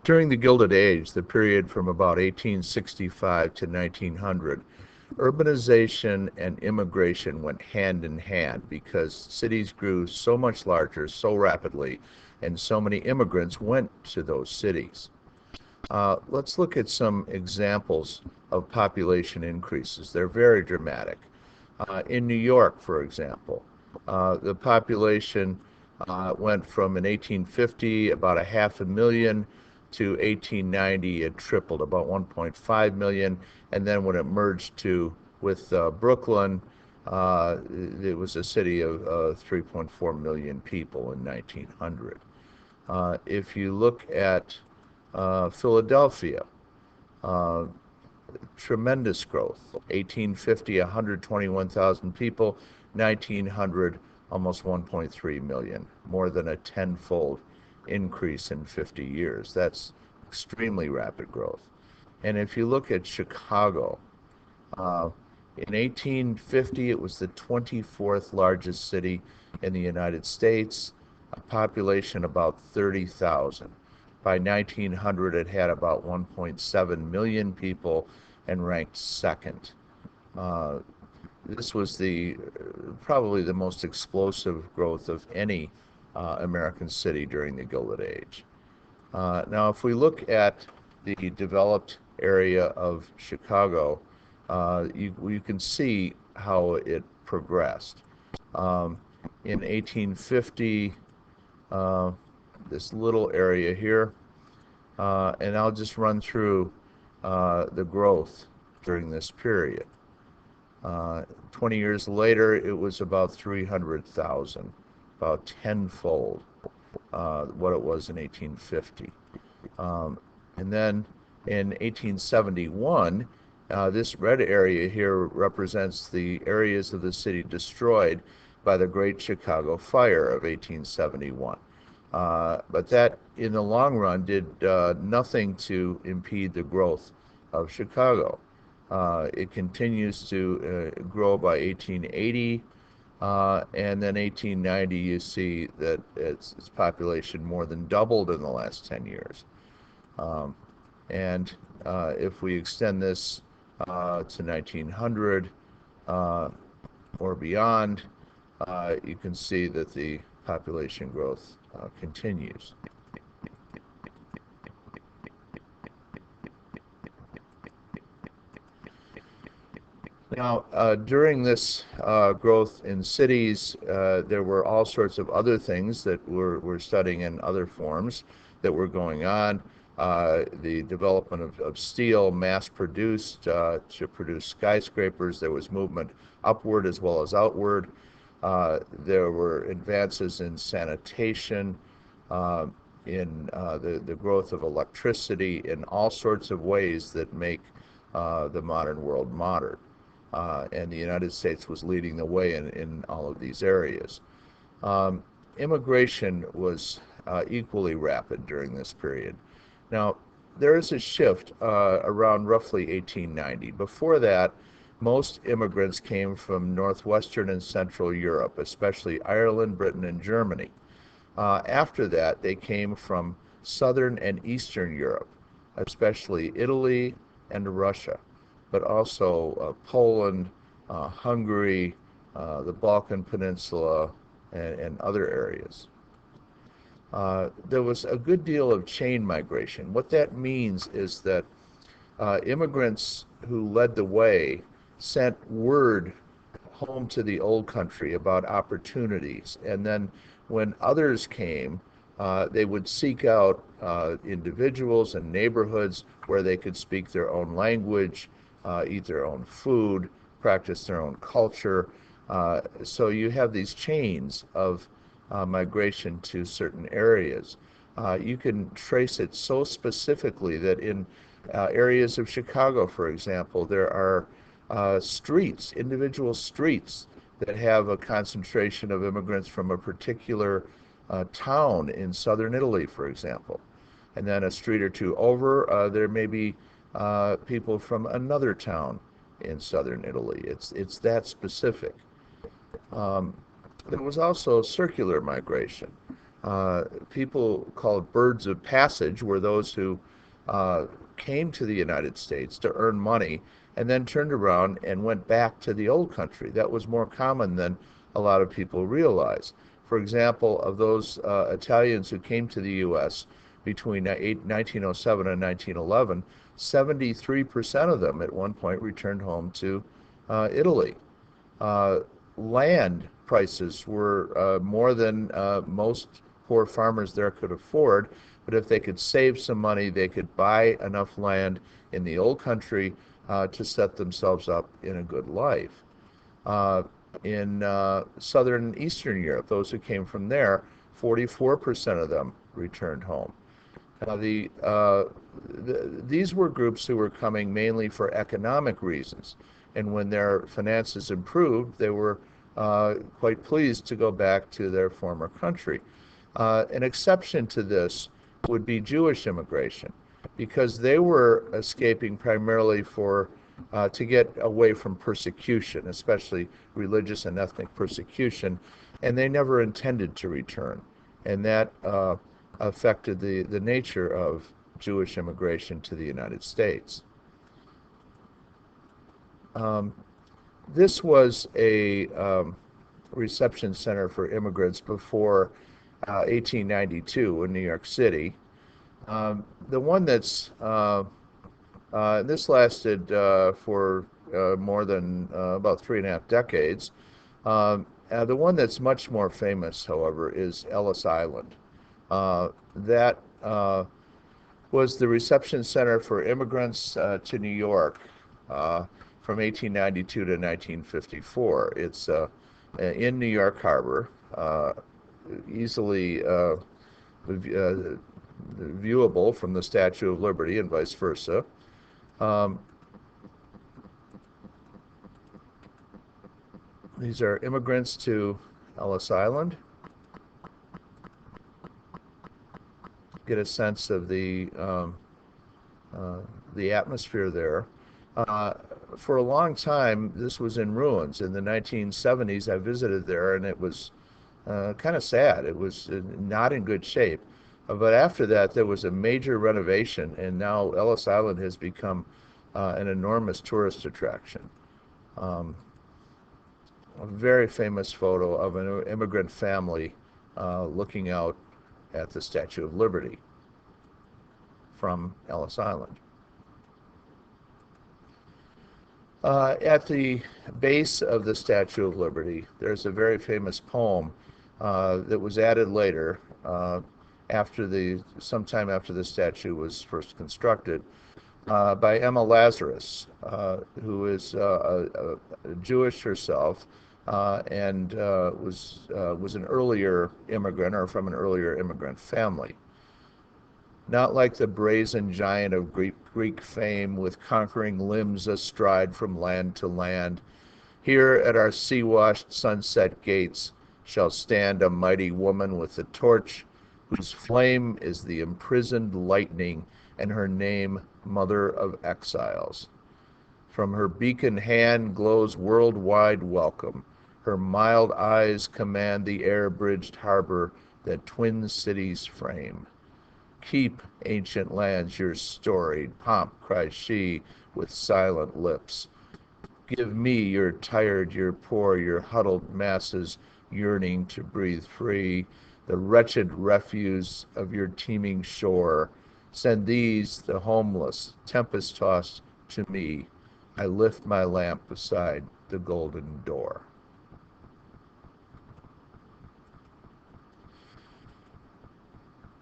During the Gilded Age, the period from about 1865 to 1900, urbanization and immigration went hand in hand because cities grew so much larger so rapidly, and so many immigrants went to those cities. Let's look at some examples of population increases. They're very dramatic. In New York, for example, the population went from in 1850 about a half a million to 1890 it tripled, about 1.5 million, and then when it merged with Brooklyn, it was a city of 3.4 million people in 1900. If you look at Philadelphia, uh, tremendous growth. 1850, 121,000 people. 1900, almost 1.3 million, more than a tenfold increase in 50 years. That's extremely rapid growth. And if you look at Chicago, uh, in 1850, it was the 24th largest city in the United States, a population about 30,000. By 1900, it had about 1.7 million people and ranked second. Uh, this was probably the most explosive growth of any American city during the Gilded Age. Now, if we look at the developed area of Chicago, you can see how it progressed. Um, in 1850, this little area here, and I'll just run through the growth during this period. 20 years later, it was about 300,000, about tenfold what it was in 1850. And then in 1871, this red area here represents the areas of the city destroyed by the Great Chicago Fire of 1871. But that, in the long run, did nothing to impede the growth of Chicago. It continues to grow by 1880, and then 1890, you see that its population more than doubled in the last 10 years. And if we extend this to 1900 or beyond, you can see that the population growth continues. Now, during this growth in cities, there were all sorts of other things that we're studying in other forms that were going on. The development of steel, mass-produced to produce skyscrapers. There was movement upward as well as outward. There were advances in sanitation, in the growth of electricity, in all sorts of ways that make the modern world modern. And the United States was leading the way in all of these areas. Immigration was equally rapid during this period. Now, there is a shift around roughly 1890. Before that, most immigrants came from northwestern and central Europe, especially Ireland, Britain, and Germany. After that, they came from southern and eastern Europe, especially Italy and Russia, but also Poland, Hungary, the Balkan Peninsula, and other areas. There was a good deal of chain migration. What that means is that immigrants who led the way sent word home to the old country about opportunities, and then when others came, they would seek out individuals and neighborhoods where they could speak their own language, eat their own food, practice their own culture. So you have these chains of migration to certain areas. You can trace it so specifically that in areas of Chicago, for example, there are streets, individual streets that have a concentration of immigrants from a particular town in southern Italy, for example. And then a street or two over, there may be people from another town in southern Italy. It's that specific. There was also circular migration. People called birds of passage were those who uh, came to the United States to earn money and then turned around and went back to the old country. That was more common than a lot of people realize. For example, of those Italians who came to the U.S. between 1907 and 1911, 73% of them at one point returned home to Italy. Uh, Land prices were more than most poor farmers there could afford, but if they could save some money, they could buy enough land in the old country to set themselves up in a good life. Uh, in Southern and Eastern Europe, those who came from there, 44% of them returned home. Now, these were groups who were coming mainly for economic reasons, and when their finances improved, they were quite pleased to go back to their former country. An exception to this would be Jewish immigration, because they were escaping primarily to get away from persecution, especially religious and ethnic persecution, and they never intended to return. And that affected the nature of Jewish immigration to the United States. Um, this was a reception center for immigrants before 1892 in New York City. The one this lasted for more than about 3.5 decades. The one that's much more famous, however, is Ellis Island. That was the reception center for immigrants to New York from 1892 to 1954. It's in New York Harbor, easily viewable from the Statue of Liberty and vice versa. Um, these are immigrants to Ellis Island. Get a sense of the atmosphere there. For a long time, this was in ruins. In the 1970s, I visited there, and it was kind of sad. It was not in good shape. But after that, there was a major renovation, and now Ellis Island has become an enormous tourist attraction. Um, a very famous photo of an immigrant family looking out at the Statue of Liberty from Ellis Island. At the base of the Statue of Liberty, there's a very famous poem that was added later, sometime after the statue was first constructed, by Emma Lazarus, who is Jewish herself, and was an earlier immigrant, or from an earlier immigrant family. Not like the brazen giant of Greek fame, with conquering limbs astride from land to land, here at our sea-washed sunset gates shall stand a mighty woman with a torch, whose flame is the imprisoned lightning, and her name Mother of Exiles. From her beacon hand glows worldwide welcome. Her mild eyes command the air-bridged harbor that twin cities frame. Keep, ancient lands, your storied pomp, cries she with silent lips. Give me your tired, your poor, your huddled masses yearning to breathe free, the wretched refuse of your teeming shore. Send these, the homeless, tempest-tossed, to me. I lift my lamp beside the golden door.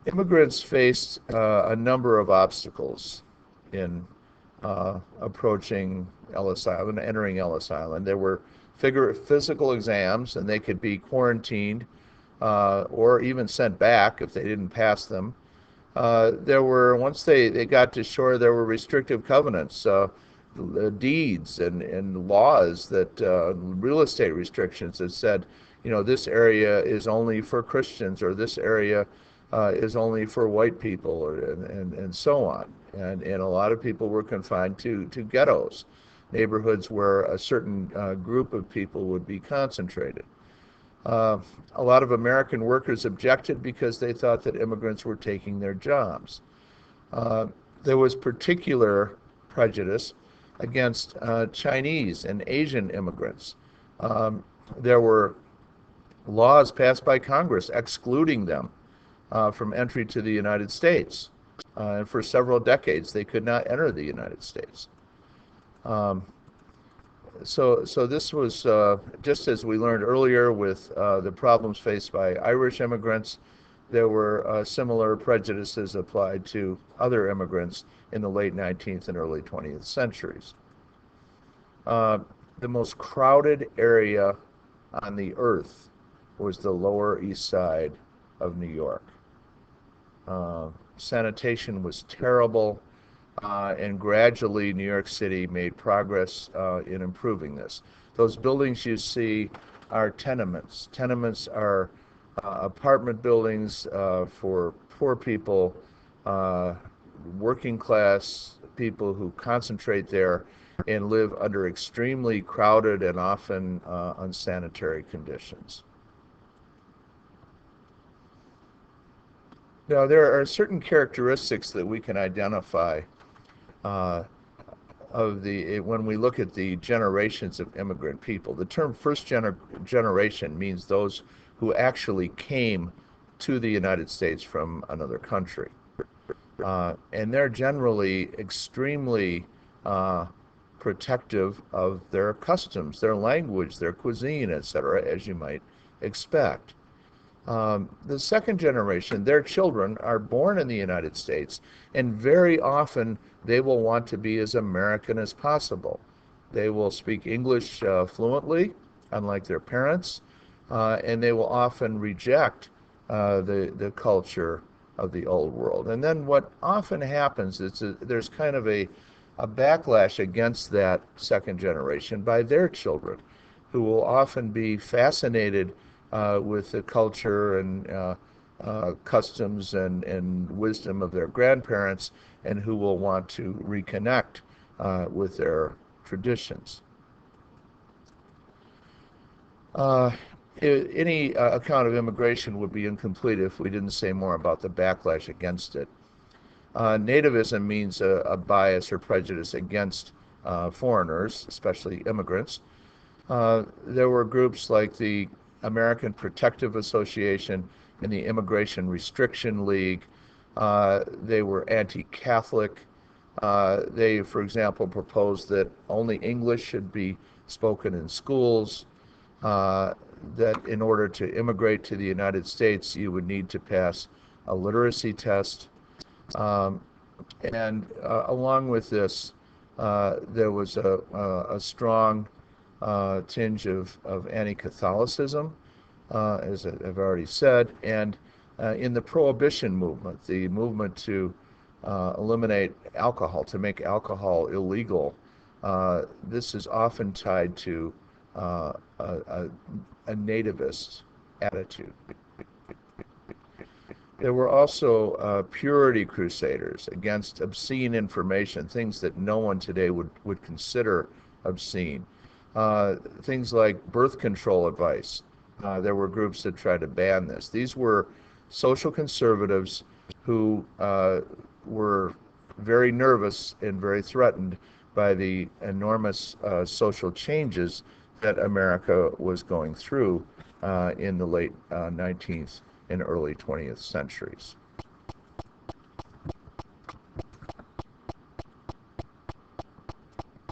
Immigrants faced a number of obstacles in approaching Ellis Island, entering Ellis Island. There were physical exams, and they could be quarantined or even sent back if they didn't pass them. Once they got to shore, there were restrictive covenants, deeds and laws real estate restrictions that said, this area is only for Christians, or this area is only for white people, and so on. And a lot of people were confined to ghettos, neighborhoods where a certain group of people would be concentrated. Uh, a lot of American workers objected because they thought that immigrants were taking their jobs. Uh, there was particular prejudice against Chinese and Asian immigrants. Um, there were laws passed by Congress excluding them from entry to the United States. And for several decades, they could not enter the United States. Um, so this was just as we learned earlier with the problems faced by Irish immigrants. There were similar prejudices applied to other immigrants in the late 19th and early 20th centuries. Uh, the most crowded area on the earth was the Lower East Side of New York. Sanitation was terrible, and gradually New York City made progress in improving this. Those buildings you see are tenements. Tenements are apartment buildings for poor people, working class people who concentrate there and live under extremely crowded and often unsanitary conditions. Now, there are certain characteristics that we can identify uh, when we look at the generations of immigrant people. The term generation means those who actually came to the United States from another country. And they're generally extremely protective of their customs, their language, their cuisine, etc., as you might expect. The second generation, their children are born in the United States, and very often they will want to be as American as possible. They will speak English fluently, unlike their parents, and they will often reject the culture of the old world. And then what often happens is there's kind of a backlash against that second generation by their children, who will often be fascinated with the culture and customs and wisdom of their grandparents, and who will want to reconnect with their traditions. Uh, any account of immigration would be incomplete if we didn't say more about the backlash against it. Nativism means a bias or prejudice against foreigners, especially immigrants. There were groups like the American Protective Association and the Immigration Restriction League. They were anti-Catholic. They, for example, proposed that only English should be spoken in schools, that in order to immigrate to the United States, you would need to pass a literacy test. Um, and along with this, there was a strong tinge of anti-Catholicism, as I've already said, and in the Prohibition movement, the movement to eliminate alcohol, to make alcohol illegal, this is often tied to a nativist attitude. There were also purity crusaders against obscene information, things that no one today would consider obscene. Things like birth control advice. There were groups that tried to ban this. These were social conservatives who were very nervous and very threatened by the enormous social changes that America was going through in the late 19th and early 20th centuries.